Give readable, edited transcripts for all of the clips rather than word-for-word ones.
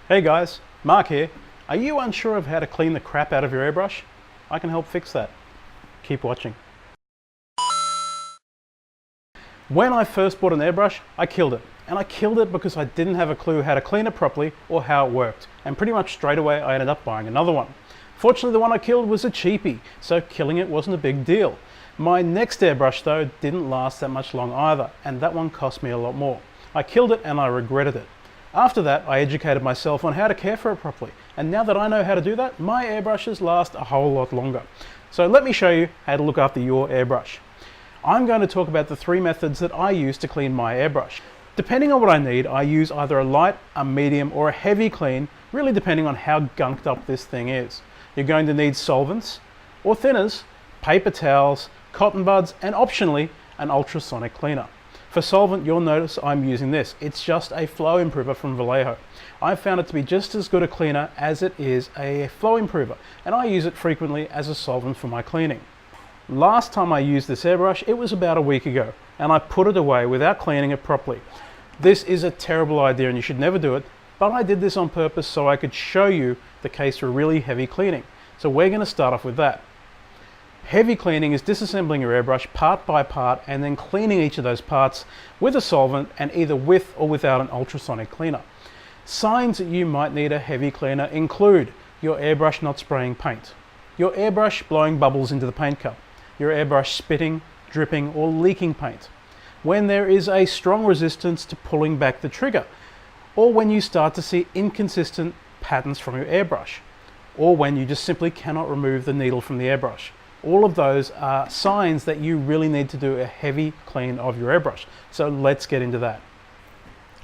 Hey guys, Mark here. Are you unsure of how to clean the crap out of your airbrush? I can help fix that. Keep watching. When I first bought an airbrush, I killed it. And I killed it because I didn't have a clue how to clean it properly or how it worked. And pretty much straight away I ended up buying another one. Fortunately, the one I killed was a cheapie, so killing it wasn't a big deal. My next airbrush though didn't last that much long either, and that one cost me a lot more. I killed it and I regretted it. After that, I educated myself on how to care for it properly, and now that I know how to do that, my airbrushes last a whole lot longer. So let me show you how to look after your airbrush. I'm going to talk about the 3 methods that I use to clean my airbrush. Depending on what I need, I use either a light, a medium, or a heavy clean, really depending on how gunked up this thing is. You're going to need solvents, or thinners, paper towels, cotton buds, and optionally, an ultrasonic cleaner. For solvent, you'll notice I'm using this. It's just a flow improver from Vallejo. I've found it to be just as good a cleaner as it is a flow improver, and I use it frequently as a solvent for my cleaning. Last time I used this airbrush, it was about a week ago, and I put it away without cleaning it properly. This is a terrible idea and you should never do it, but I did this on purpose so I could show you the case for really heavy cleaning. So we're going to start off with that. Heavy cleaning is disassembling your airbrush part by part and then cleaning each of those parts with a solvent and either with or without an ultrasonic cleaner. Signs that you might need a heavy cleaner include your airbrush not spraying paint, your airbrush blowing bubbles into the paint cup, your airbrush spitting, dripping or leaking paint, when there is a strong resistance to pulling back the trigger, or when you start to see inconsistent patterns from your airbrush, or when you just simply cannot remove the needle from the airbrush. All of those are signs that you really need to do a heavy clean of your airbrush. So let's get into that.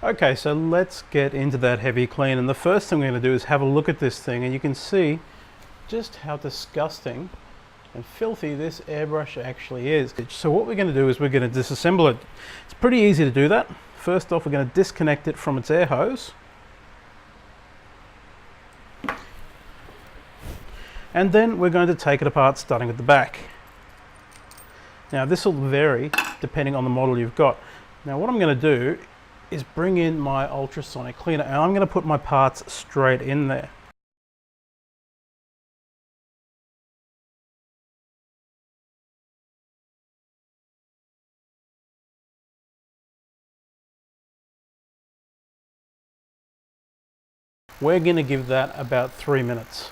Okay, so let's get into that heavy clean. And the first thing we're going to do is have a look at this thing, and you can see just how disgusting and filthy this airbrush actually is. So what we're going to do is we're going to disassemble it. It's pretty easy to do that. First off, we're going to disconnect it from its air hose. And then we're going to take it apart, starting with the back. Now this will vary depending on the model you've got. Now what I'm going to do is bring in my ultrasonic cleaner, and I'm going to put my parts straight in there. We're going to give that about 3 minutes.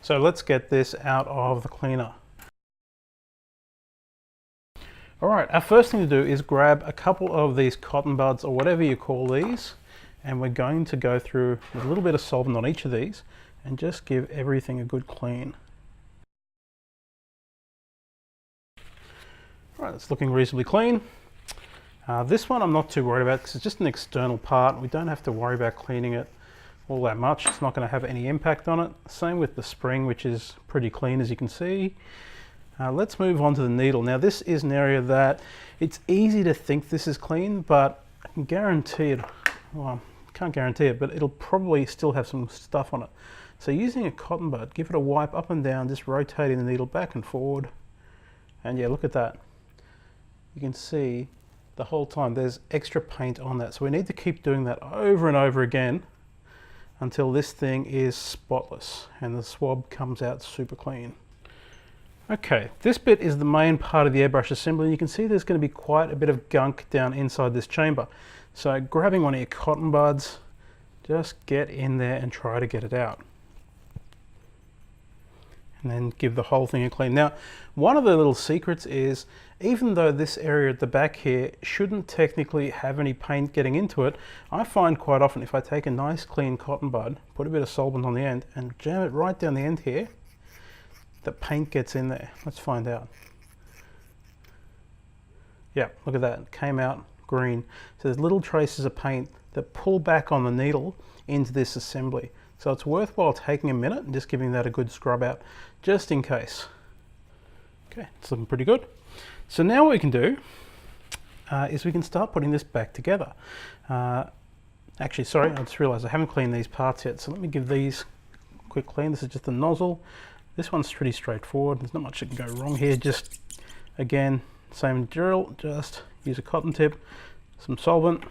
So let's get this out of the cleaner. All right, our first thing to do is grab a couple of these cotton buds or whatever you call these, and we're going to go through with a little bit of solvent on each of these and just give everything a good clean. All right, it's looking reasonably clean. This one I'm not too worried about because it's just an external part. We don't have to worry about cleaning it all that much. It's not going to have any impact on it. Same with the spring, which is pretty clean as you can see. Let's move on to the needle. Now this is an area that it's easy to think this is clean, but I can guarantee it, well, I can't guarantee it, but it'll probably still have some stuff on it. So using a cotton bud, give it a wipe up and down, just rotating the needle back and forward. And yeah, look at that. You can see the whole time there's extra paint on that. So we need to keep doing that over and over again until this thing is spotless and the swab comes out super clean. Okay, this bit is the main part of the airbrush assembly, and you can see there's going to be quite a bit of gunk down inside this chamber. So grabbing one of your cotton buds, just get in there and try to get it out. And then give the whole thing a clean. Now, one of the little secrets is, even though this area at the back here shouldn't technically have any paint getting into it, I find quite often if I take a nice clean cotton bud, put a bit of solvent on the end and jam it right down the end here, the paint gets in there. Let's find out. Yeah, look at that, it came out green. So there's little traces of paint that pull back on the needle into this assembly. So it's worthwhile taking a minute and just giving that a good scrub out, just in case. Okay, it's looking pretty good. So now what we can do is we can start putting this back together. Actually, sorry, I just realized I haven't cleaned these parts yet, so let me give these a quick clean. This is just the nozzle. This one's pretty straightforward. There's not much that can go wrong here. Just Again, same drill, just use a cotton tip, some solvent,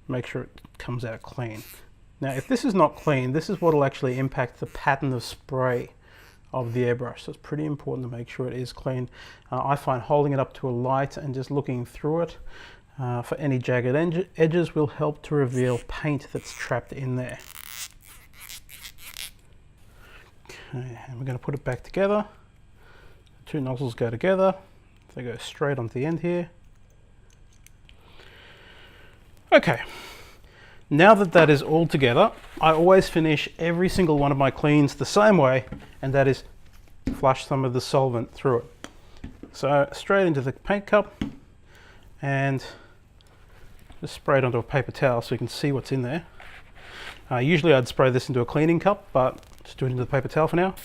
make sure it comes out clean. Now if this is not clean, this is what will actually impact the pattern of spray of the airbrush, so it's pretty important to make sure it is clean. I find holding it up to a light and just looking through it for any jagged edges will help to reveal paint that's trapped in there. Okay, and we're going to put it back together. The two nozzles go together, they go straight onto the end here. Okay, now that that is all together, I always finish every single one of my cleans the same way, and that is flush some of the solvent through it. So straight into the paint cup and just spray it onto a paper towel so you can see what's in there. Usually I'd spray this into a cleaning cup, but just do it into the paper towel for now.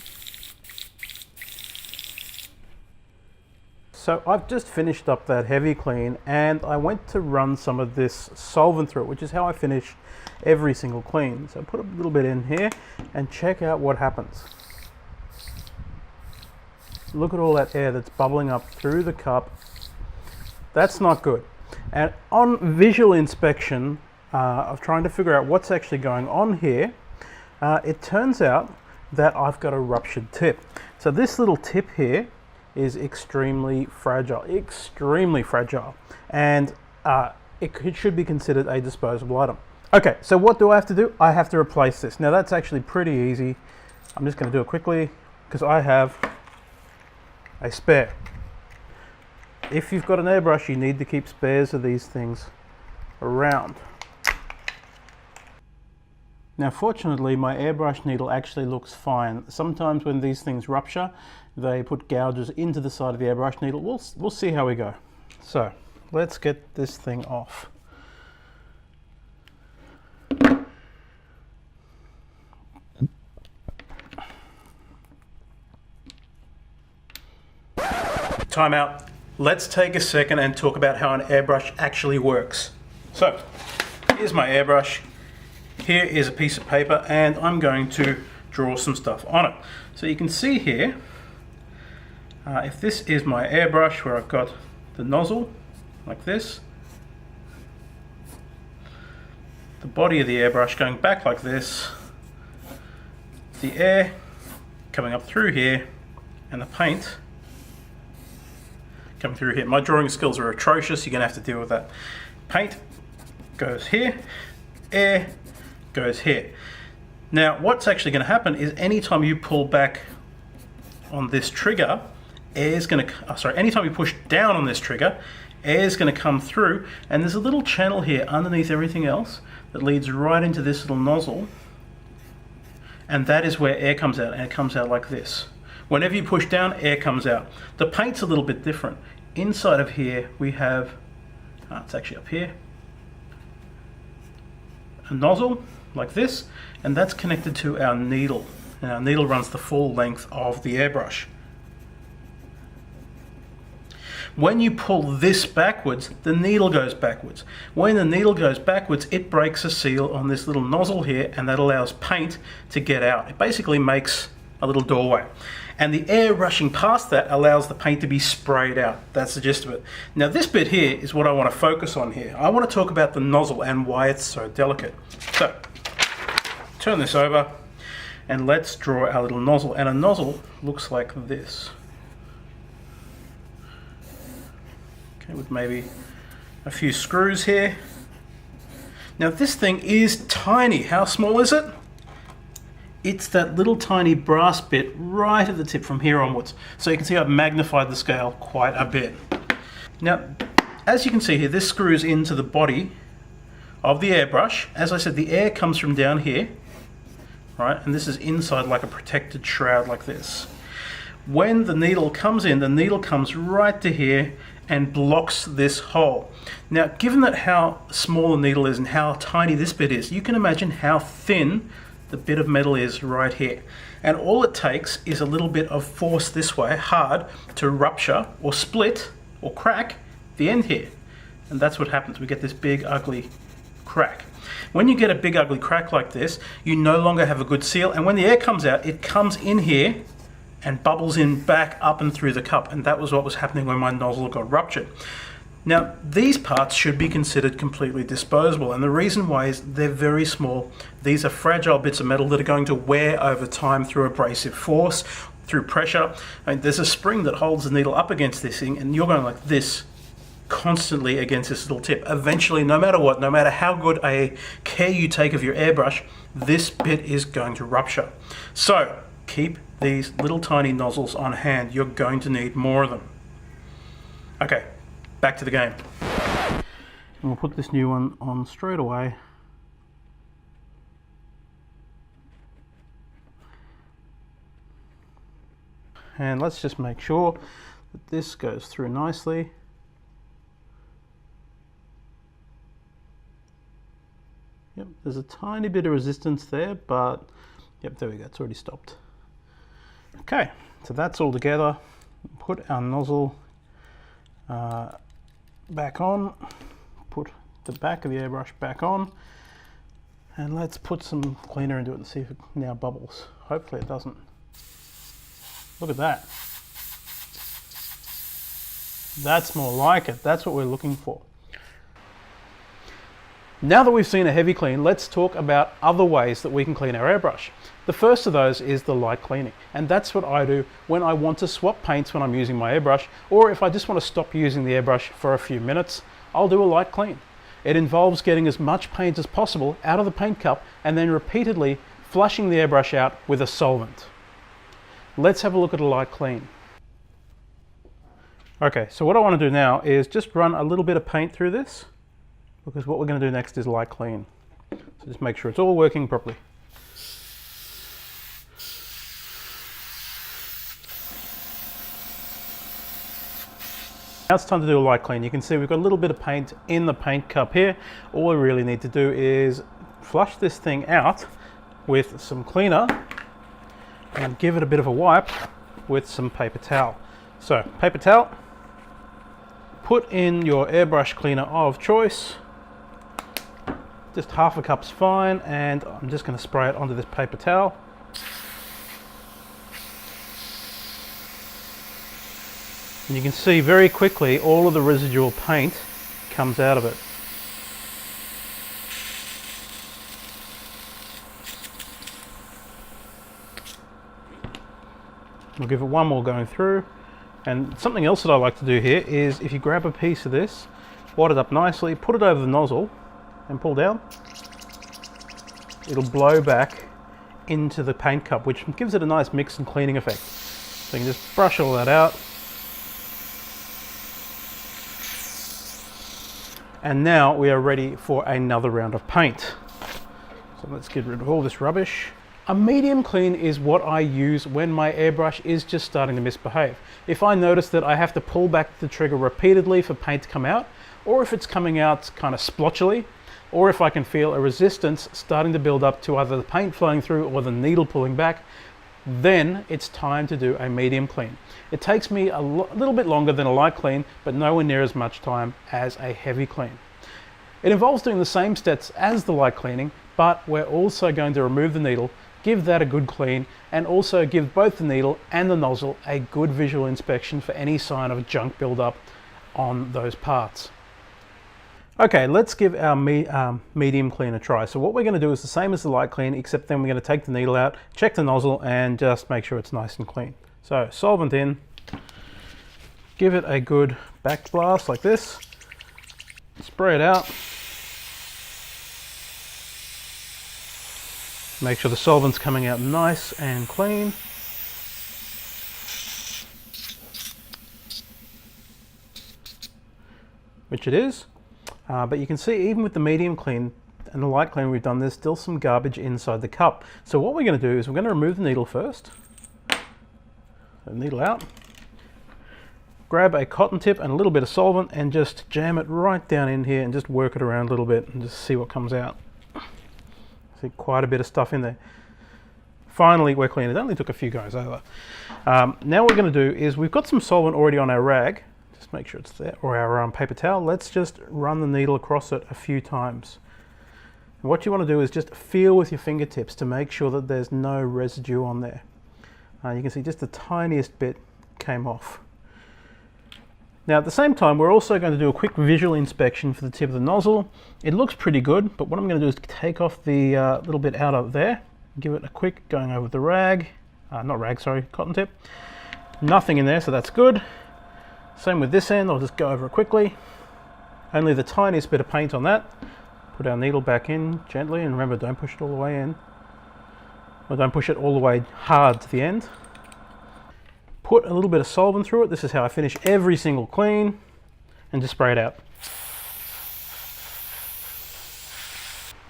So I've just finished up that heavy clean and I went to run some of this solvent through it, which is how I finish every single clean. So put a little bit in here and check out what happens. Look at all that air that's bubbling up through the cup. That's not good. And on visual inspection of trying to figure out what's actually going on here, it turns out that I've got a ruptured tip. So this little tip here is extremely fragile, and it should be considered a disposable item. Okay, so what do I have to do? I have to replace this. Now that's actually pretty easy. I'm just going to do it quickly because I have a spare. If you've got an airbrush, you need to keep spares of these things around. Now fortunately my airbrush needle actually looks fine. Sometimes when these things rupture, they put gouges into the side of the airbrush needle. We'll see how we go. So let's get this thing off. Time out. Let's take a second and talk about how an airbrush actually works. So here's my airbrush. Here is a piece of paper and I'm going to draw some stuff on it. So you can see here, if this is my airbrush where I've got the nozzle like this, the body of the airbrush going back like this, the air coming up through here, and the paint coming through here. My drawing skills are atrocious, you're going to have to deal with that. Paint goes here, air goes here. Now what's actually going to happen is anytime you pull back on this trigger, air's going to, anytime you push down on this trigger, air's going to come through, and there's a little channel here underneath everything else that leads right into this little nozzle, and that is where air comes out, and it comes out like this. Whenever you push down, air comes out. The paint's a little bit different. Inside of here we have, it's actually up here, a nozzle like this, and that's connected to our needle, and our needle runs the full length of the airbrush. When you pull this backwards, the needle goes backwards. When the needle goes backwards, it breaks a seal on this little nozzle here, and that allows paint to get out. It basically makes a little doorway. And the air rushing past that allows the paint to be sprayed out. That's the gist of it. Now this bit here is what I want to focus on here. I want to talk about the nozzle and why it's so delicate. So, turn this over, and let's draw our little nozzle. And a nozzle looks like this. Okay, with maybe a few screws here. Now this thing is tiny. How small is it? It's that little tiny brass bit right at the tip from here onwards. So you can see I've magnified the scale quite a bit. Now, as you can see here, this screws into the body of the airbrush. As I said, the air comes from down here, right? And this is inside like a protected shroud like this. When the needle comes in, the needle comes right to here and blocks this hole. Now, given that how small the needle is and how tiny this bit is, you can imagine how thin the bit of metal is right here. And all it takes is a little bit of force this way, hard, to rupture or split or crack the end here. And that's what happens. We get this big, ugly crack. When you get a big, ugly crack like this, you no longer have a good seal. And when the air comes out, it comes in here and bubbles in back up and through the cup, and that was what was happening when my nozzle got ruptured. Now, these parts should be considered completely disposable, and the reason why is they're very small. These are fragile bits of metal that are going to wear over time through abrasive force, through pressure. I mean, there's a spring that holds the needle up against this thing, and you're going like this constantly against this little tip. Eventually, no matter what, no matter how good a care you take of your airbrush, this bit is going to rupture. So, keep these little tiny nozzles on hand. You're going to need more of them. Okay. Back to the game. And we'll put this new one on straight away. And let's just make sure that this goes through nicely. Yep, there's a tiny bit of resistance there, but yep, there we go, it's already stopped. Okay, so that's all together. Put our nozzle back on, put the back of the airbrush back on, and let's put some cleaner into it and see if it now bubbles. Hopefully it doesn't. Look at that. That's more like it. That's what we're looking for. Now that we've seen a heavy clean, let's talk about other ways that we can clean our airbrush. The first of those is the light cleaning, and that's what I do when I want to swap paints when I'm using my airbrush, or if I just want to stop using the airbrush for a few minutes, I'll do a light clean. It involves getting as much paint as possible out of the paint cup and then repeatedly flushing the airbrush out with a solvent. Let's have a look at a light clean. Okay, so what I want to do now is just run a little bit of paint through this, because what we're going to do next is light clean. So just make sure it's all working properly. Now it's time to do a light clean. You can see we've got a little bit of paint in the paint cup here. All we really need to do is flush this thing out with some cleaner and give it a bit of a wipe with some paper towel. So, paper towel, put in your airbrush cleaner of choice. Just half a cup's fine, and I'm just going to spray it onto this paper towel. And you can see very quickly all of the residual paint comes out of it. We'll give it one more going through. And something else that I like to do here is if you grab a piece of this, wad it up nicely, put it over the nozzle and pull down, it'll blow back into the paint cup, which gives it a nice mix and cleaning effect. So you can just brush all that out. And now we are ready for another round of paint. So let's get rid of all this rubbish. A medium clean is what I use when my airbrush is just starting to misbehave. If I notice that I have to pull back the trigger repeatedly for paint to come out, or if it's coming out kind of splotchily, or if I can feel a resistance starting to build up to either the paint flowing through or the needle pulling back, then it's time to do a medium clean. It takes me a little bit longer than a light clean, but nowhere near as much time as a heavy clean. It involves doing the same steps as the light cleaning, but we're also going to remove the needle, give that a good clean, and also give both the needle and the nozzle a good visual inspection for any sign of junk buildup on those parts. Okay, let's give our medium clean a try. So what we're going to do is the same as the light clean, except then we're going to take the needle out, check the nozzle, and just make sure it's nice and clean. So solvent in, give it a good back blast like this, spray it out, make sure the solvent's coming out nice and clean. Which it is. But you can see even with the medium clean and the light clean we've done, there's still some garbage inside the cup. So what we're going to do is we're going to remove the needle first. So needle out. Grab a cotton tip and a little bit of solvent and just jam it right down in here and just work it around a little bit and just see what comes out. See quite a bit of stuff in there. Finally we're clean. It only took a few goes over. Now what we're going to do is we've got some solvent already on our rag. Just make sure it's there, or our paper towel. Let's just run the needle across it a few times. And what you want to do is just feel with your fingertips to make sure that there's no residue on there. You can see just the tiniest bit came off. Now at the same time, we're also going to do a quick visual inspection for the tip of the nozzle. It looks pretty good, but what I'm going to do is take off the little bit out of there, give it a quick going over the rag, cotton tip. Nothing in there, so that's good. Same with this end, I'll just go over it quickly. Only the tiniest bit of paint on that. Put our needle back in gently, and remember, don't push it all the way in. Or don't push it all the way hard to the end. Put a little bit of solvent through it. This is how I finish every single clean, and just spray it out.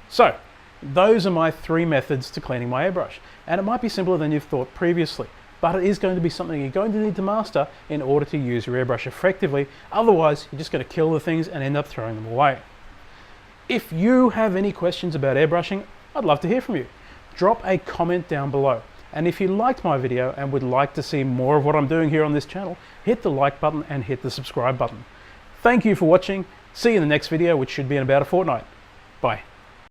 So, those are my 3 methods to cleaning my airbrush. And it might be simpler than you've thought previously, but it is going to be something you're going to need to master in order to use your airbrush effectively. Otherwise, you're just going to kill the things and end up throwing them away. If you have any questions about airbrushing, I'd love to hear from you. Drop a comment down below. And if you liked my video and would like to see more of what I'm doing here on this channel, hit the like button and hit the subscribe button. Thank you for watching. See you in the next video, which should be in about a fortnight. Bye.